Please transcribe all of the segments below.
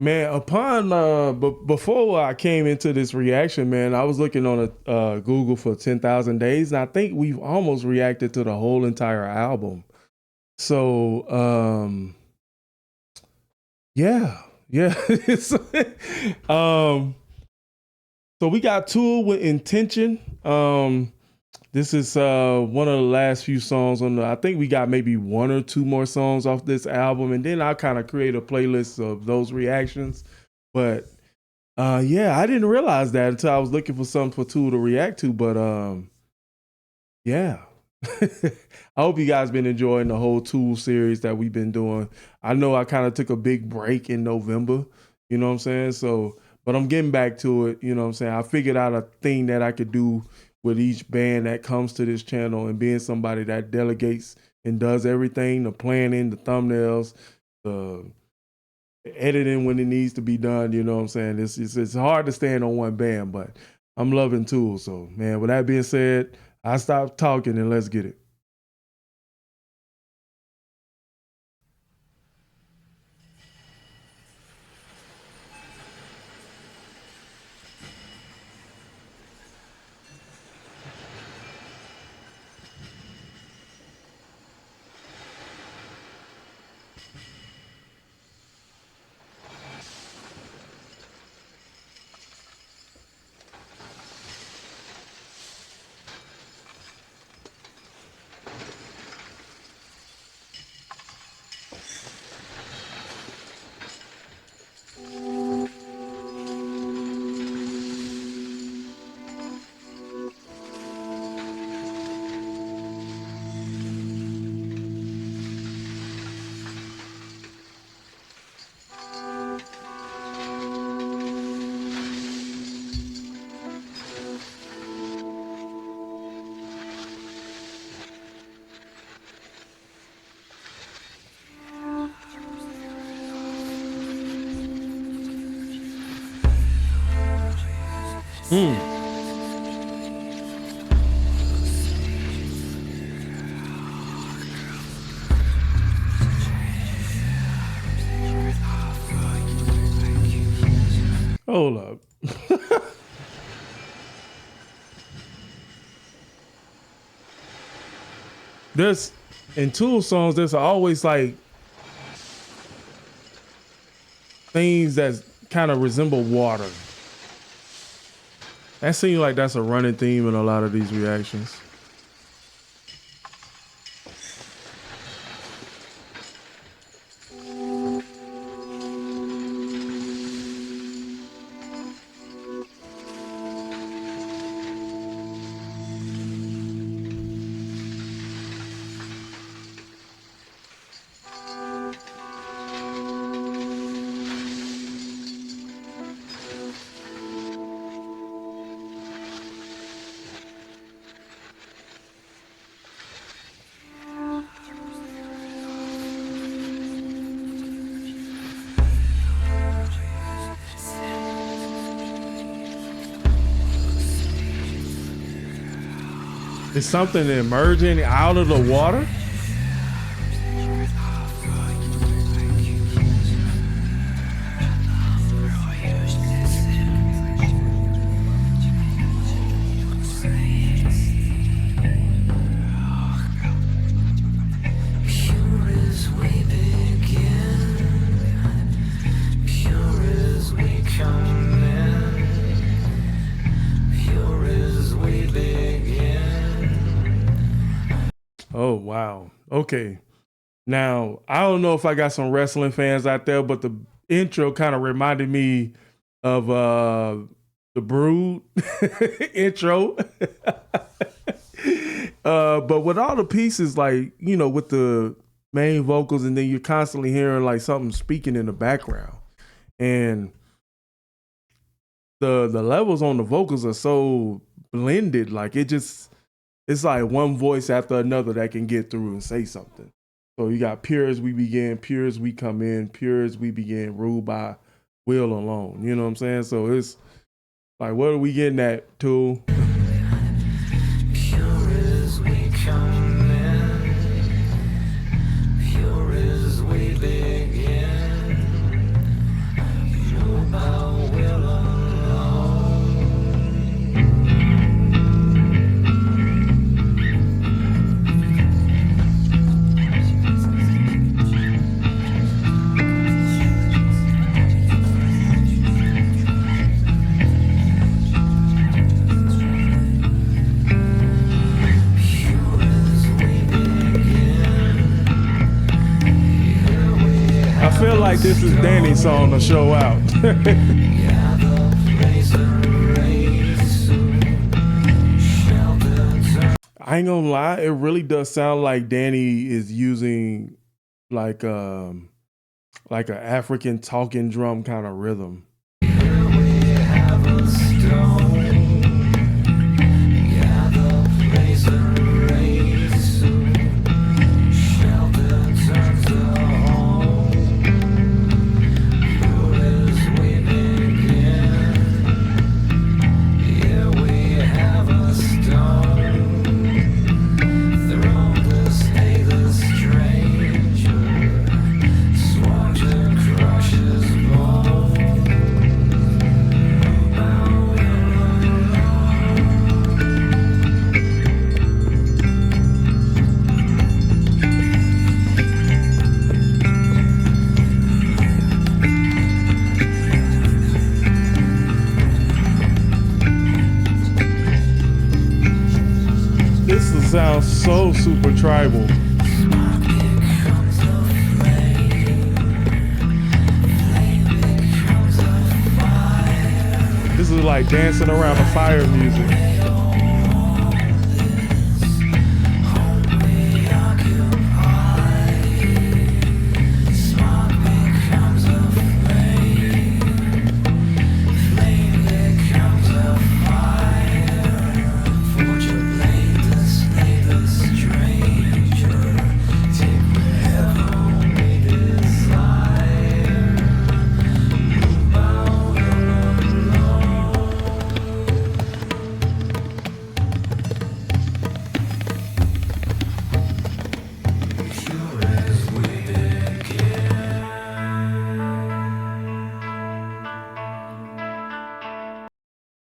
Man, upon but before I came into this reaction, man, I was looking on a Google for 10,000 days, and I think we've almost reacted to the whole entire album. So, yeah, yeah. um, so we got Tool with Intention. This is one of the last few songs on the. I think we got maybe one or two more songs off this album, and then I'll kind of create a playlist of those reactions. But yeah, I didn't realize that until I was looking for something for Tool to react to. But yeah. I hope you guys been enjoying the whole Tool series that we've been doing. I know I kind of took a big break in November, you know what I'm saying? So, but I'm getting back to it, you know what I'm saying? I figured out a thing that I could do with each band that comes to this channel, and being somebody that delegates and does everything, the planning, the thumbnails, the editing when it needs to be done, you know what I'm saying? It's hard to stand on one band, but I'm loving Tool. So, man, with that being said, I stop talking and let's get it. Hmm. Hold up. There's in Tool songs, there's always like things that kind of resemble water. That seems like that's a running theme in a lot of these reactions. Is something emerging out of the water? Oh wow. Okay. Now, I don't know if I got some wrestling fans out there, but the intro kind of reminded me of the Brood intro. But with all the pieces, like, you know, with the main vocals, and then you're constantly hearing like something speaking in the background. And the levels on the vocals are so blended, like it's like one voice after another that can get through and say something. So you got pure as we begin, pure as we come in, pure as we begin, ruled by will alone. You know what I'm saying? So it's like, what are we getting at, Tool? Pure as we come in, pure as we begin, this is Danny's song to show out. I ain't gonna lie, it really does sound like Danny is using like an African talking drum kind of rhythm. This sounds so super tribal. This is like dancing around the fire music.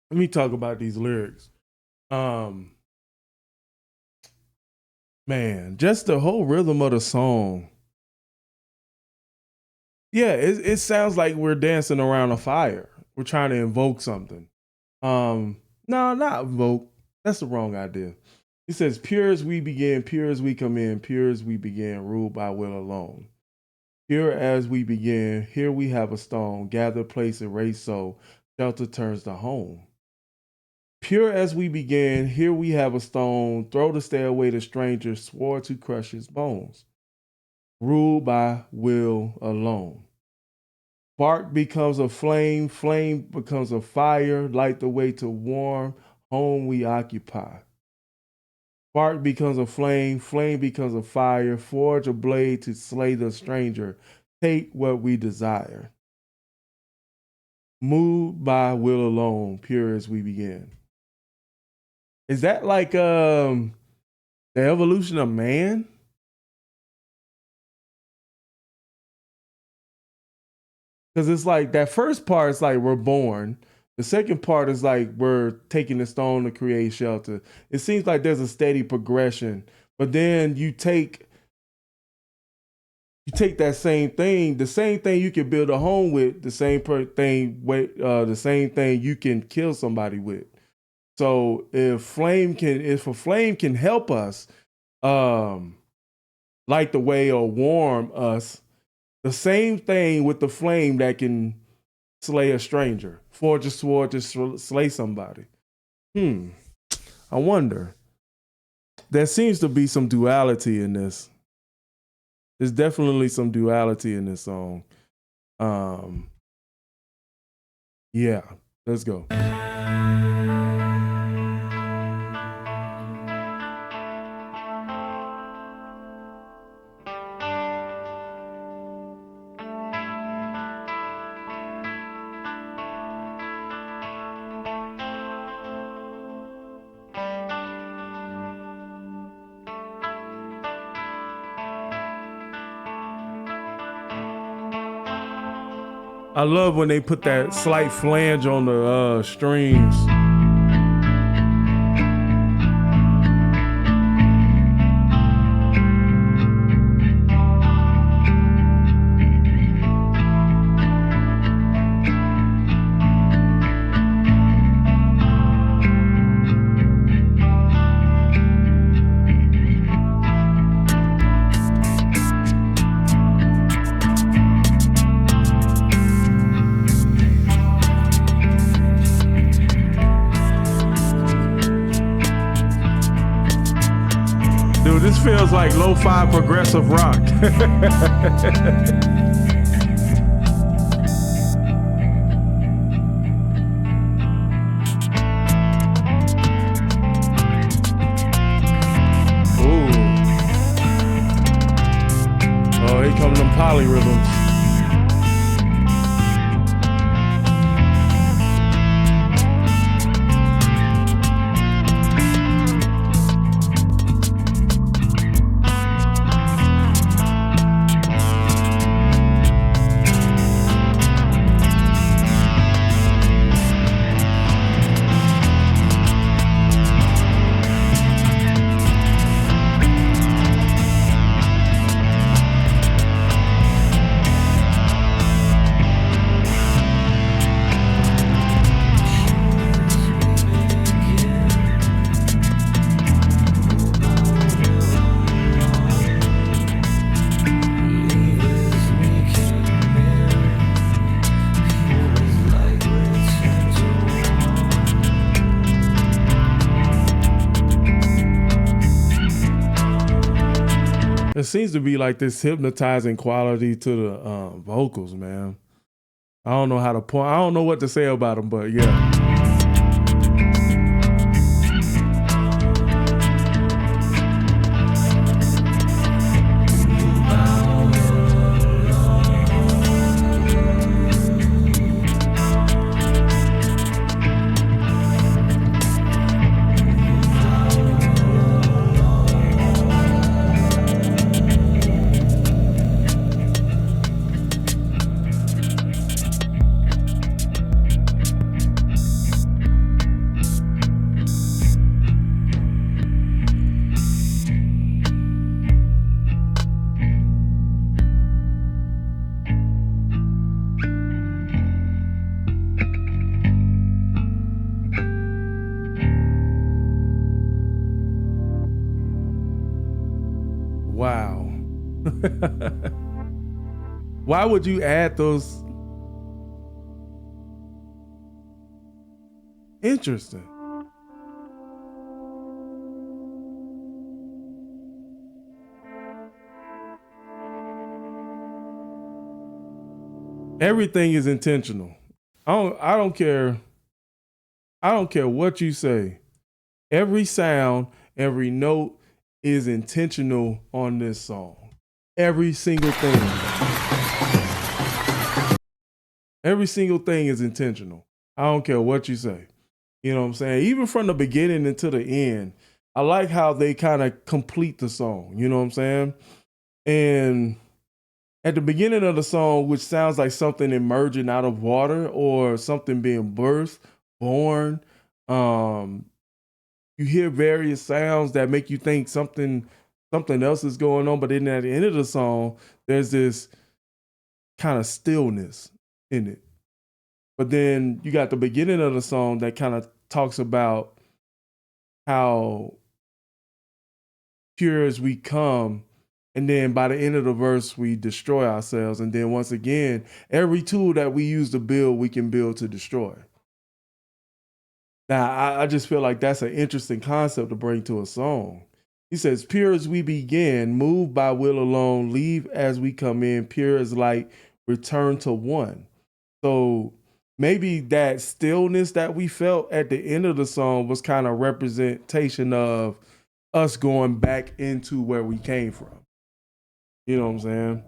Let me talk about these lyrics. Man, just the whole rhythm of the song. Yeah, it sounds like we're dancing around a fire. We're trying to invoke something. No, not invoke. That's the wrong idea. He says, pure as we begin, pure as we come in, pure as we begin, ruled by will alone. Pure as we begin, here we have a stone, gather, place, erase, so shelter turns to home. Pure as we begin, here we have a stone, throw to stay away the stranger, swore to crush his bones. Ruled by will alone. Spark becomes a flame, flame becomes a fire, light the way to warm, home we occupy. Spark becomes a flame, flame becomes a fire, forge a blade to slay the stranger, take what we desire. Moved by will alone, pure as we begin. Is that like the evolution of man? Because it's like that first part is like we're born. The second part is like we're taking the stone to create shelter. It seems like there's a steady progression, but then you take that same thing, the same thing you can build a home with, the same thing you can kill somebody with. So if a flame can help us light the way or warm us, the same thing with the flame that can slay a stranger, forge a sword to slay somebody. I wonder. There seems to be some duality in this. There's definitely some duality in this song. Yeah, let's go. I love when they put that slight flange on the strings. like lo-fi progressive rock. Ooh. Oh, here come them polyrhythms. It seems to be like this hypnotizing quality to the vocals, man. I don't know how to point. I don't know what to say about them, but yeah. Wow. Why would you add those? Interesting. Everything is intentional. I don't care. I don't care what you say. Every sound, every note is intentional on this song. Every single thing. Every single thing is intentional. I don't care what you say. You know what I'm saying? Even from the beginning until the end, I like how they kind of complete the song. You know what I'm saying? And at the beginning of the song, which sounds like something emerging out of water or something being birthed, born, you hear various sounds that make you think something else is going on, but then at the end of the song, there's this kind of stillness in it. But then you got the beginning of the song that kind of talks about how pure as we come, and then by the end of the verse, we destroy ourselves. And then once again, every tool that we use to build, we can build to destroy. Now, I just feel like that's an interesting concept to bring to a song. He says, pure as we begin, move by will alone, leave as we come in, pure as light, return to one. So maybe that stillness that we felt at the end of the song was kind of representation of us going back into where we came from. You know what I'm saying?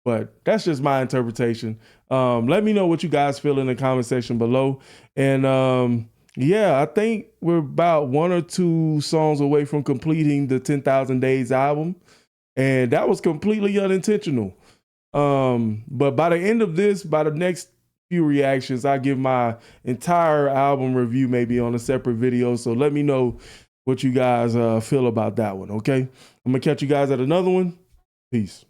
But that's just my interpretation. Let me know what you guys feel in the comment section below. And yeah, I think we're about 1 or 2 songs away from completing the 10,000 Days album. And that was completely unintentional. But by the end of this, by the next few reactions, I give my entire album review maybe on a separate video. So let me know what you guys feel about that one, okay? I'm going to catch you guys at another one. Peace.